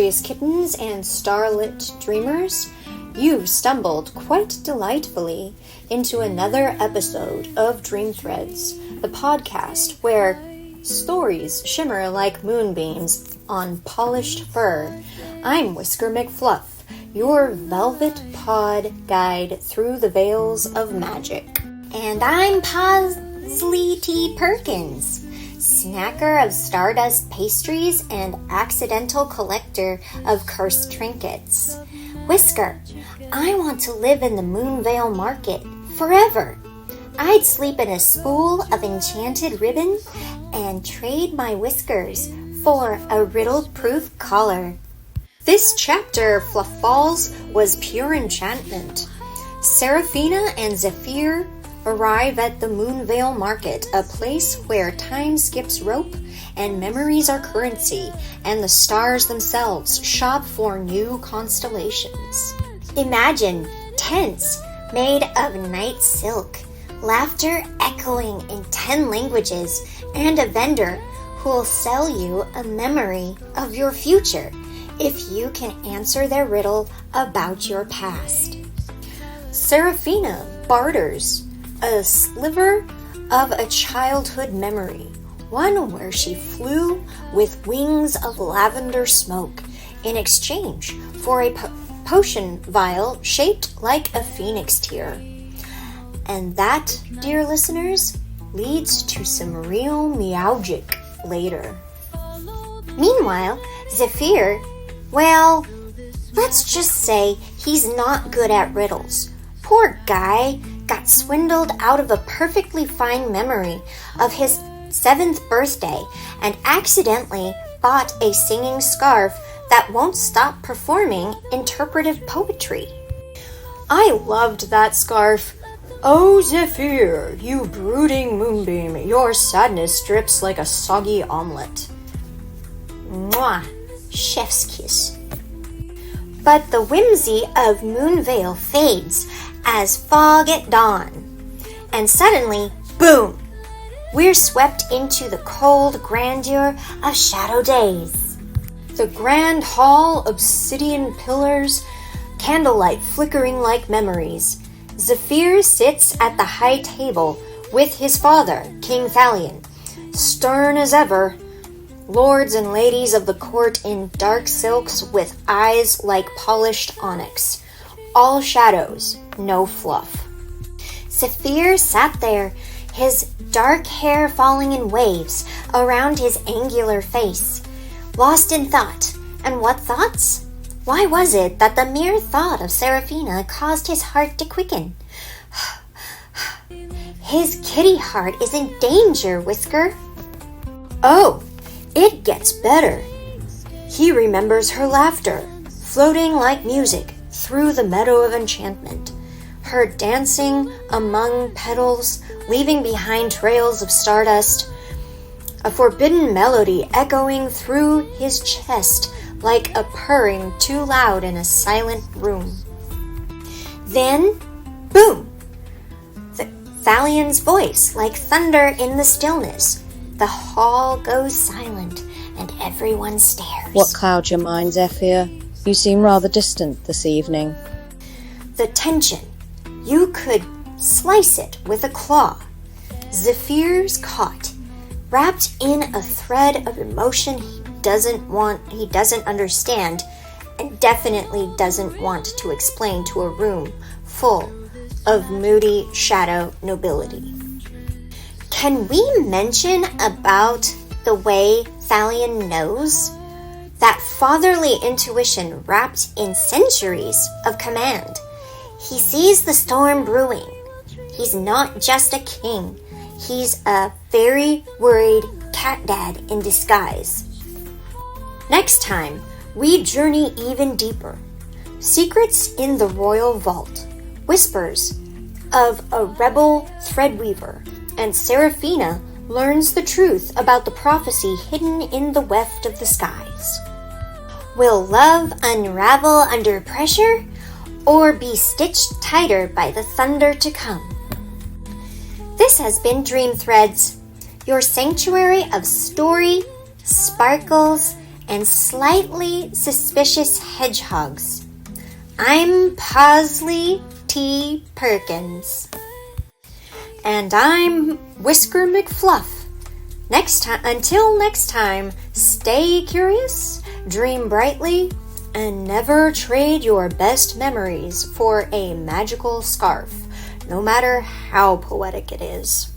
curious kittens and starlit dreamers. You've stumbled quite delightfully into another episode of DreamThreads, the podcast where stories shimmer like moonbeams on polished fur. I'm Whisker McFluff, your velvet pod guide through the veils of magic. And I'm Pawsley T. Perkins, snacker of stardust pastries and accidental collector of cursed trinkets. Whisker, I want to live in the Moonveil Market forever. I'd sleep in a spool of enchanted ribbon and trade my whiskers for a riddle-proof collar. This chapter, Fluffballs, was pure enchantment. Saraphina and Zephyr arrive at the Moonveil Market, a place where time skips rope and memories are currency, and the stars themselves shop for new constellations. Imagine tents made of night silk, laughter echoing in 10 languages, and a vendor who'll sell you a memory of your future if you can answer their riddle about your past. Saraphina barters a sliver of a childhood memory, one where she flew with wings of lavender smoke in exchange for a potion vial shaped like a phoenix tear. And that, dear listeners, leads to some real meowgic later. Meanwhile, Zephyr, well, let's just say he's not good at riddles. Poor guy got swindled out of a perfectly fine memory of his 7th birthday and accidentally bought a singing scarf that won't stop performing interpretive poetry. I loved that scarf. Oh, Zephyr, you brooding moonbeam, your sadness drips like a soggy omelet. Mwah, chef's kiss. But the whimsy of Moonveil fades as fog at dawn. And suddenly, boom! We're swept into the cold grandeur of Shadow Dais. The grand hall, obsidian pillars, candlelight flickering like memories. Zephyr sits at the high table with his father, King Thalion, stern as ever. Lords and ladies of the court in dark silks with eyes like polished onyx. All shadows, no fluff. Zephyr sat there, his dark hair falling in waves around his angular face, lost in thought. And what thoughts? Why was it that the mere thought of Saraphina caused his heart to quicken? His kitty heart is in danger, Whisker. Oh, it gets better. He remembers her laughter, floating like music through the meadow of enchantment, her dancing among petals, leaving behind trails of stardust, a forbidden melody echoing through his chest like a purring too loud in a silent room. Then, boom! Thalion's voice like thunder in the stillness. The hall goes silent, and everyone stares. What clouds your mind, Zephyr? You seem rather distant this evening. The tension. You could slice it with a claw. Zephyr's caught, wrapped in a thread of emotion he doesn't understand, and definitely doesn't want to explain to a room full of moody shadow nobility. Can we mention about the way Thalion knows? That fatherly intuition wrapped in centuries of command. He sees the storm brewing. He's not just a king. He's a very worried cat dad in disguise. Next time, we journey even deeper. Secrets in the royal vault. Whispers of a rebel threadweaver. And Saraphina learns the truth about the prophecy hidden in the weft of the skies. Will love unravel under pressure, or be stitched tighter by the thunder to come? This has been DreamThreads, your sanctuary of story, sparkles, and slightly suspicious hedgehogs. I'm Pawsley T. Perkins. And I'm Whisker McFluff. Until next time, stay curious, dream brightly, and never trade your best memories for a magical scarf, no matter how poetic it is.